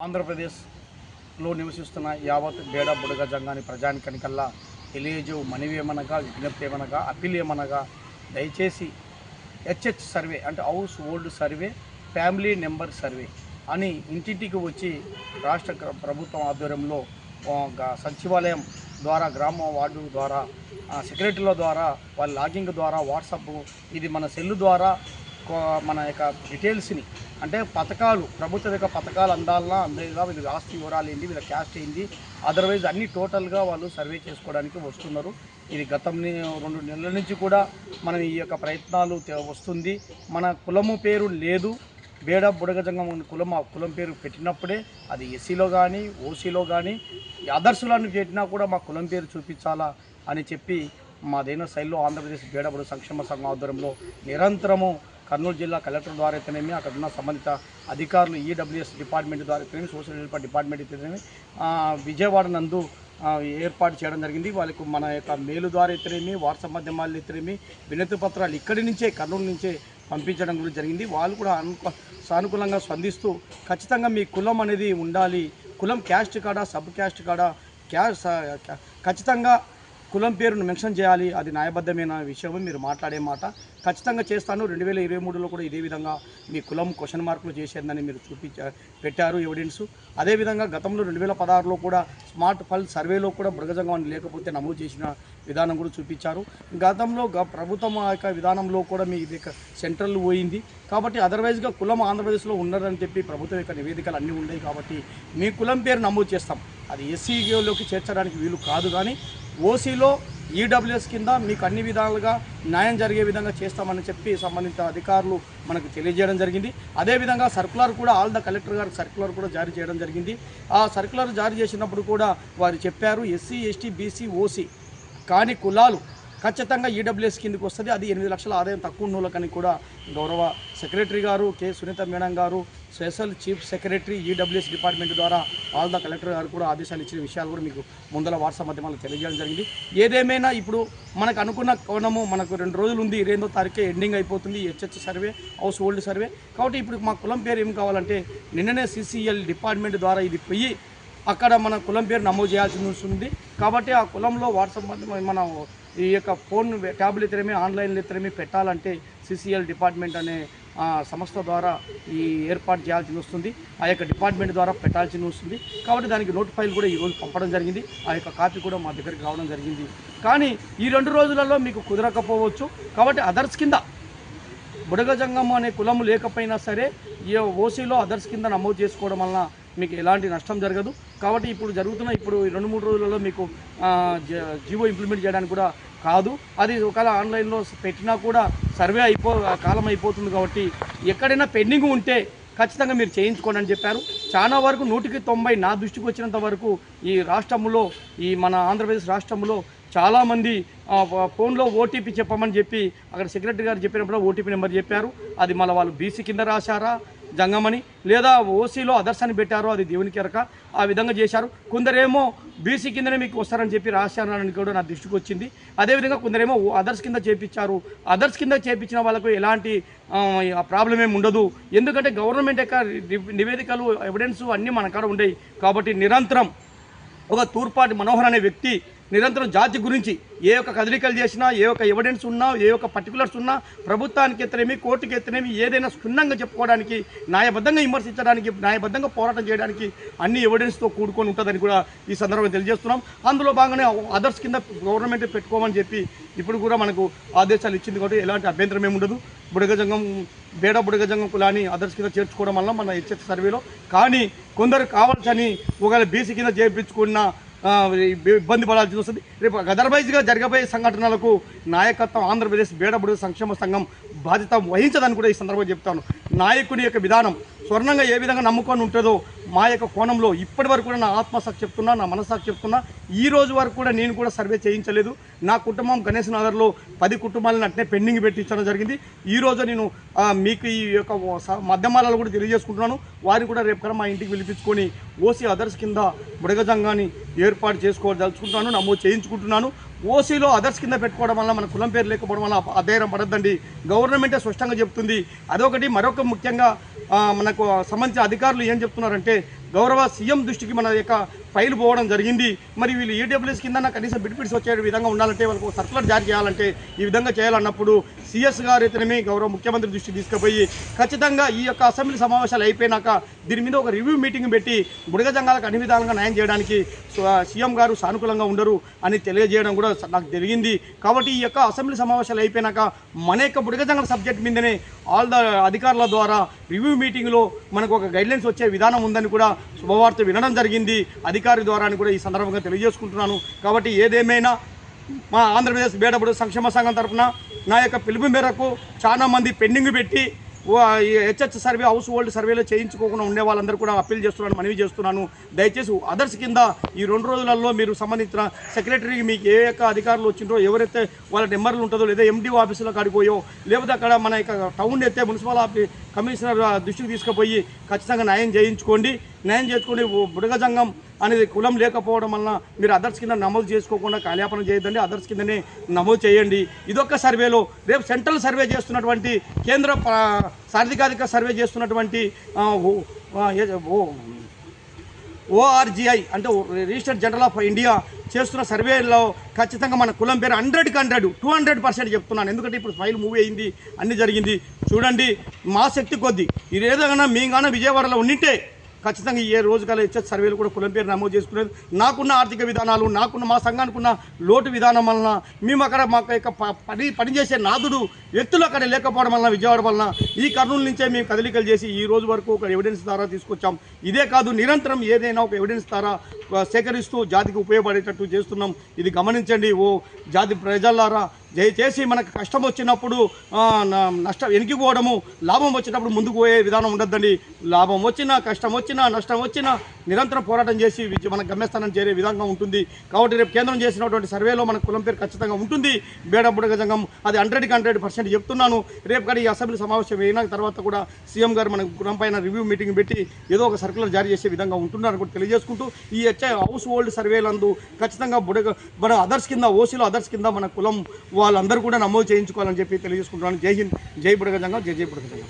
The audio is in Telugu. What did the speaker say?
ఆంధ్రప్రదేశ్లో నివసిస్తున్న యావత్ బేడ బుడగ జంగాని ప్రజానికనికల్లా తెలియజేవు మనవేమనగా విజ్ఞప్తి ఏమనగా అప్పీల్ ఏమనగా దయచేసి హెచ్హెచ్ సర్వే అంటే house hold survey family number survey అని ఇంటింటికి వచ్చి రాష్ట్ర ప్రభుత్వం ఆధ్వర్యంలో సచివాలయం ద్వారా గ్రామ వార్డు ద్వారా సెక్రటరీల ద్వారా వాళ్ళ లాగింగ్ ద్వారా వాట్సాప్ ఇది మన సెల్ ద్వారా మన యొక్క డీటెయిల్స్ని అంటే పథకాలు ప్రభుత్వ యొక్క పథకాలు అందాలన్నా అందేలా వీళ్ళ ఆస్తి వివరాలు ఏంటి వీళ్ళ క్యాస్ట్ ఏంటి అదర్వైజ్ అన్ని టోటల్గా వాళ్ళు సర్వే చేసుకోవడానికి వస్తున్నారు. ఇది గతం 2 నెలల నుంచి కూడా మనం ఈ యొక్క ప్రయత్నాలు వస్తుంది. మన కులము పేరు లేదు, బేడ బుడగజంగం కులం పేరు పెట్టినప్పుడే అది ఎస్సీలో కానీ ఓసీలో కానీ అదర్సులను పెట్టినా కూడా మా కులం పేరు చూపించాలా అని చెప్పి మాదైన శైలిలో ఆంధ్రప్రదేశ్ బేడ బుడగ సంక్షేమ సంఘం ఆధ్వర్యంలో నిరంతరము కర్నూలు జిల్లా కలెక్టర్ ద్వారా అయితేనేమి అక్కడ ఉన్న సంబంధిత అధికారులు ఈడబ్ల్యూఎస్ డిపార్ట్మెంట్ ద్వారా అయితేనేమి సోషల్ వెల్ఫేర్ డిపార్ట్మెంట్ అయితేనేమి విజయవాడ నందు ఏర్పాటు చేయడం జరిగింది. వాళ్ళకు మన యొక్క మెయిల్ ద్వారా అయితేనేమి వాట్సాప్ మాధ్యమాలు అయితేనేమి వినతి పత్రాలు ఇక్కడి నుంచే కర్నూలు నుంచే పంపించడం కూడా జరిగింది. వాళ్ళు కూడా సానుకూలంగా స్పందిస్తూ ఖచ్చితంగా మీ కులం అనేది ఉండాలి, కులం క్యాస్ట్ కాడా సబ్ క్యాస్ట్ కాడా ఖచ్చితంగా కులం పేరును మెన్షన్ చేయాలి, అది న్యాయబద్ధమైన విషయం మీరు మాట్లాడే మాట ఖచ్చితంగా చేస్తాను. 2023లో కూడా ఇదే విధంగా మీ కులం క్వశ్చన్ మార్కులు చేసేదని మీరు పెట్టారు ఎవిడెన్స్. అదేవిధంగా గతంలో 2016లో కూడా స్మార్ట్ పల్ సర్వేలో కూడా బుడగజంగం లేకపోతే నమోదు చేసిన విధానం కూడా చూపించారు. గతంలో ప్రభుత్వం యొక్క విధానంలో కూడా మీ సెంట్రల్ పోయింది కాబట్టి అదర్వైజ్గా కులం ఆంధ్రప్రదేశ్లో ఉన్నారని చెప్పి ప్రభుత్వం యొక్క నివేదికలు అన్నీ ఉన్నాయి కాబట్టి మీ కులం పేరు నమోదు చేస్తాం. అది ఎస్సీలోకి చేర్చడానికి వీలు కాదు, కానీ ఓసీలో ఈడబ్ల్యూఎస్ కింద మీకు అన్ని విధాలుగా న్యాయం జరిగే విధంగా చేస్తామని చెప్పి సంబంధిత అధికారులు మనకు తెలియజేయడం జరిగింది. అదేవిధంగా సర్కులర్ కూడా ఆల్ ద కలెక్టర్ గారు సర్కులర్ కూడా జారీ చేయడం జరిగింది. ఆ సర్కులర్ జారీ చేసినప్పుడు కూడా వారు చెప్పారు ఎస్సీ ఎస్టీ బీసీ ఓసీ కానీ కులాలు ఖచ్చితంగా ఈడబ్ల్యూఎస్ కిందకి వస్తుంది. అది 8 లక్షల ఆదాయం తక్కువ ఉన్నోళ్ళకని కూడా గౌరవ సెక్రటరీ గారు కె సునీత మేడం గారు special chief secretary EWS department ద్వారా ఆల్ ద కలెక్టర్ గారు కూడా ఆదేశాలు ఇచ్చిన విషయాలు కూడా మీకు ముందర వాట్సాప్ మాధ్యమాల్లో తెలియజేయడం జరిగింది. ఏదేమైనా ఇప్పుడు మనకు అనుకున్న కోణము మనకు 2 రోజులు ఉంది, 22వ తారీఖే ఎండింగ్ అయిపోతుంది HH survey house hold survey. కాబట్టి ఇప్పుడు మా కులం పేరు ఏం కావాలంటే నిన్ననే సిసిఎల్ డిపార్ట్మెంట్ ద్వారా ఇది పోయి అక్కడ మన కులం పేరు నమోదు చేయాల్సి ఉంటుంది. కాబట్టి ఆ కులంలో వాట్సాప్ మాధ్యమం మన ఈ యొక్క ఫోన్ ట్యాబ్లు ఇతరమే ఆన్లైన్లో ఇతరమే పెట్టాలంటే సిసిఎల్ డిపార్ట్మెంట్ అనే సంస్థ ద్వారా ఈ ఏర్పాటు చేయాల్సి వస్తుంది. ఆ యొక్క డిపార్ట్మెంట్ ద్వారా పెట్టాల్సి వస్తుంది. కాబట్టి దానికి నోట్ ఫైల్ కూడా ఈరోజు పంపడం జరిగింది. ఆ యొక్క కాపీ కూడా మా దగ్గరికి రావడం జరిగింది. కానీ ఈ 2 రోజులలో మీకు కుదరకపోవచ్చు. కాబట్టి అదర్స్ కింద బుడగజంగం అనే కులము లేకపోయినా సరే ఈ ఓసీలో అదర్స్ కింద నమోదు చేసుకోవడం వలన మీకు ఎలాంటి నష్టం జరగదు. కాబట్టి ఇప్పుడు జరుగుతున్న 2-3 రోజులలో మీకు జీవో ఇంప్లిమెంట్ చేయడానికి కూడా కాదు. అది ఒకవేళ ఆన్లైన్లో పెట్టినా కూడా సర్వే కాలం అయిపోతుంది. కాబట్టి ఎక్కడైనా పెండింగ్ ఉంటే ఖచ్చితంగా మీరు చేయించుకోండి అని చెప్పారు. చాలా వరకు 100% నా దృష్టికి వచ్చినంత వరకు ఈ రాష్ట్రంలో ఈ మన ఆంధ్రప్రదేశ్ రాష్ట్రంలో చాలామంది ఫోన్లో ఓటీపీ చెప్పమని చెప్పి అక్కడ సెక్రటరీ గారు చెప్పినప్పుడు ఓటీపీ నెంబర్ చెప్పారు. అది మళ్ళీ వాళ్ళు బీసీ కింద రాశారా జంగమని లేదా ఓసీలో అదర్స్ అని పెట్టారో అది దేవునికి ఎరక. ఆ విధంగా చేశారు. కొందరేమో బీసీ కిందనే మీకు వస్తారని చెప్పి రాశారని కూడా నా దృష్టికి వచ్చింది. అదేవిధంగా కొందరేమో అదర్స్ కింద చేపించారు. అదర్స్ కింద చేపించిన వాళ్ళకు ఎలాంటి ప్రాబ్లం ఏమి ఉండదు. ఎందుకంటే గవర్నమెంట్ యొక్క నివేదికలు ఎవిడెన్స్ అన్నీ మన కాడ ఉండేవి. కాబట్టి నిరంతరం ఒక తూర్పాటి మనోహర్ అనే వ్యక్తి నిరంతరం జాతి గురించి ఏ ఒక్క కదలికలు చేసినా ఏ ఒక్క ఎవిడెన్స్ ఉన్నా ఏ ఒక్క పర్టికులర్స్ ఉన్నా ప్రభుత్వానికి ఎత్తనేమి కోర్టుకి ఎత్తనేమి ఏదైనా క్షుణ్ణంగా చెప్పుకోవడానికి న్యాయబద్ధంగా విమర్శించడానికి న్యాయబద్ధంగా పోరాటం చేయడానికి అన్ని ఎవిడెన్స్తో కూడుకొని ఉంటుందని కూడా ఈ సందర్భంగా తెలియజేస్తున్నాం. అందులో భాగంగానే అదర్స్ కింద గవర్నమెంట్ పెట్టుకోమని చెప్పి ఇప్పుడు కూడా మనకు ఆదేశాలు ఇచ్చింది. కాబట్టి ఎలాంటి అభ్యంతరం ఏమి ఉండదు. బుడగజంగం బేడ బుడగజంగం కులాన్ని అదర్స్ కింద చేర్చుకోవడం వల్ల మన హెచ్హెచ్ సర్వేలో కానీ కొందరు కావాల్సని ఒకవేళ బీసీ కింద చేర్పించుకున్న ఇబ్బంది పడాల్సి వస్తుంది. రేపు అదర్వైజ్గా జరగబోయే సంఘటనలకు నాయకత్వం ఆంధ్రప్రదేశ్ బేడ బుడగ సంక్షేమ సంఘం బాధ్యత వహించదని కూడా ఈ సందర్భంగా చెప్తాను. నాయకుని యొక్క విధానం స్వర్ణంగా ఏ విధంగా నమ్ముకొని ఉంటుందో మా యొక్క కోణంలో ఇప్పటి వరకు కూడా నా ఆత్మసాక్షి చెప్తున్నా, నా మనస్సాక్షి చెప్తున్నా, ఈ రోజు వరకు కూడా నేను కూడా సర్వే చేయించలేదు. నా కుటుంబం గణేష్ నగర్లో 10 కుటుంబాలను అట్నే పెండింగ్ పెట్టించడం జరిగింది. ఈరోజు నేను మీకు ఈ యొక్క మాధ్యమాలలో కూడా తెలియజేసుకుంటున్నాను. వారిని కూడా రేపు మా ఇంటికి పిలిపించుకొని ఓసీ అదర్స్ కింద బుడగజంగాన్ని ఏర్పాటు చేసుకోదలుచుకుంటున్నాను, నమోదు చేయించుకుంటున్నాను. ఓసీలో అదర్స్ కింద పెట్టుకోవడం వల్ల మన కులం పేరు లేకపోవడం వల్ల అధైర్యం పడద్దండి. గవర్నమెంటే స్పష్టంగా చెప్తుంది. అదొకటి. మరొక ముఖ్యంగా మనకు సంబంధించిన అధికారులు ఏం చెప్తున్నారంటే గౌరవ సీఎం దృష్టికి మన యొక్క ఫైల్ పోవడం జరిగింది. మరి వీళ్ళు ఈడబ్ల్యూఎస్ కింద కనీసం బిడ్పిడిసి వచ్చే విధంగా ఉండాలంటే వాళ్ళకు సర్కులర్ జారీ చేయాలంటే ఈ విధంగా చేయాలన్నప్పుడు సిఎస్ గారు అయితేనేమి గౌరవ ముఖ్యమంత్రి దృష్టికి తీసుకుపోయి ఖచ్చితంగా ఈ యొక్క అసెంబ్లీ సమావేశాలు అయిపోయినాక దీని మీద ఒక రివ్యూ మీటింగ్ పెట్టి బుడగ జంగాలకు అన్ని విధాలుగా న్యాయం చేయడానికి సీఎం గారు సానుకూలంగా ఉండరు అని తెలియజేయడం కూడా నాకు జరిగింది. కాబట్టి ఈ యొక్క అసెంబ్లీ సమావేశాలు అయిపోయినాక మన యొక్క బుడగ జంగల సబ్జెక్ట్ మీదనే ఆల్ ద అధికారుల ద్వారా రివ్యూ మీటింగ్లో మనకు ఒక గైడ్లైన్స్ వచ్చే విధానం ఉందని కూడా శుభవార్త వినడం జరిగింది అధికారి ద్వారా అని కూడా ఈ సందర్భంగా తెలియజేసుకుంటున్నాను. కాబట్టి ఏదేమైనా మా ఆంధ్రప్రదేశ్ బేడబుడు సంక్షేమ సంఘం తరఫున నా యొక్క పిలుపు మేరకు చాలామంది పెండింగ్ పెట్టి హెచ్హెచ్ సర్వే హౌస్ హోల్డ్ సర్వేలో చేయించుకోకుండా ఉండే వాళ్ళందరూ కూడా అప్పీల్ చేస్తున్నాను, మనవి చేస్తున్నాను. దయచేసి అదర్స్ కింద ఈ 2 రోజులలో మీరు సంబంధించిన సెక్రటరీకి మీకు ఏ యొక్క అధికారులు వచ్చిందో ఎవరైతే వాళ్ళ నెంబర్లు ఉంటుందో లేదా ఎండిఓ ఆఫీసులో కాడిపోయో లేకపోతే అక్కడ మన యొక్క టౌన్ అయితే మున్సిపల్ కమిషనర్ దృష్టికి తీసుకుపోయి ఖచ్చితంగా న్యాయం చేయించుకోండి. న్యాయం చేసుకుని బుడగ జంగం అనేది కులం లేకపోవడం వలన మీరు అదర్స్ కింద నమోదు చేసుకోకుండా కాల్యాపన చేయొద్దండి, అదర్స్ కిందనే నమోదు చేయండి. ఇదొక్క సర్వేలో రేపు సెంట్రల్ సర్వే చేస్తున్నటువంటి కేంద్ర సార్థికాధిక సర్వే చేస్తున్నటువంటి ఓఆర్జీఐ అంటే రిజిస్టర్డ్ జనరల్ ఆఫ్ ఇండియా చేస్తున్న సర్వేలో ఖచ్చితంగా మన కులం పేరు 100కి 100 200% చెప్తున్నాను. ఎందుకంటే ఇప్పుడు ఫైల్ మూవ్ అయింది, అన్నీ జరిగింది. చూడండి మా శక్తి కొద్దీ ఇది ఏదైనా మీగాన విజయవాడలో ఉండింటే ఖచ్చితంగా ఏ రోజుకాల హెచ్హెచ్ సర్వేలు కూడా కులం పేరు నమోదు చేసుకునేది. నాకున్న ఆర్థిక విధానాలు నాకున్న మా సంఘానికి ఉన్న లోటు విధానం వలన మేము అక్కడ మాకు యొక్క పనిచేసే నాదుడు వ్యక్తులు అక్కడ లేకపోవడం వలన విజయవాడ వలన ఈ కర్నూలు నుంచే మేము కదలికలు చేసి ఈ రోజు వరకు ఒక ఎవిడెన్స్ ద్వారా తీసుకొచ్చాం. ఇదే కాదు నిరంతరం ఏదైనా ఒక ఎవిడెన్స్ ద్వారా సేకరిస్తూ జాతికి ఉపయోగపడేటట్టు చేస్తున్నాం. ఇది గమనించండి ఓ జాతి ప్రజలారా. దయచేసి మనకు కష్టం వచ్చినప్పుడు నష్టం వెనుకిపోవడము, లాభం వచ్చినప్పుడు ముందుకు పోయే విధానం ఉండద్దండి. లాభం వచ్చినా కష్టం వచ్చినా నష్టం వచ్చినా నిరంతరం పోరాటం చేసి మన గమ్యస్థానం చేరే విధంగా ఉంటుంది. కాబట్టి రేపు కేంద్రం చేసినటువంటి సర్వేలో మన కులం పేరు ఖచ్చితంగా ఉంటుంది. బుడగ జంగం అది 100కి 100% చెప్తున్నాను. రేపు కానీ ఈ అసెంబ్లీ సమావేశం అయిన తర్వాత కూడా సీఎం గారు మన కులం పైన రివ్యూ మీటింగ్ పెట్టి ఏదో ఒక సర్కులర్ జారీ చేసే విధంగా ఉంటున్నారని కూడా తెలియజేసుకుంటూ ఈ హౌస్ హోల్డ్ సర్వేలందు ఖచ్చితంగా మన అదర్స్ కింద ఓసీలో అదర్స్ కింద మన కులం వాళ్ళందరూ కూడా నమోదు చేయించుకోవాలని చెప్పి తెలియజేసుకుంటున్నాను. జై హింద్, జై బుడగ జంగం, జై జై బుడగ జంగం.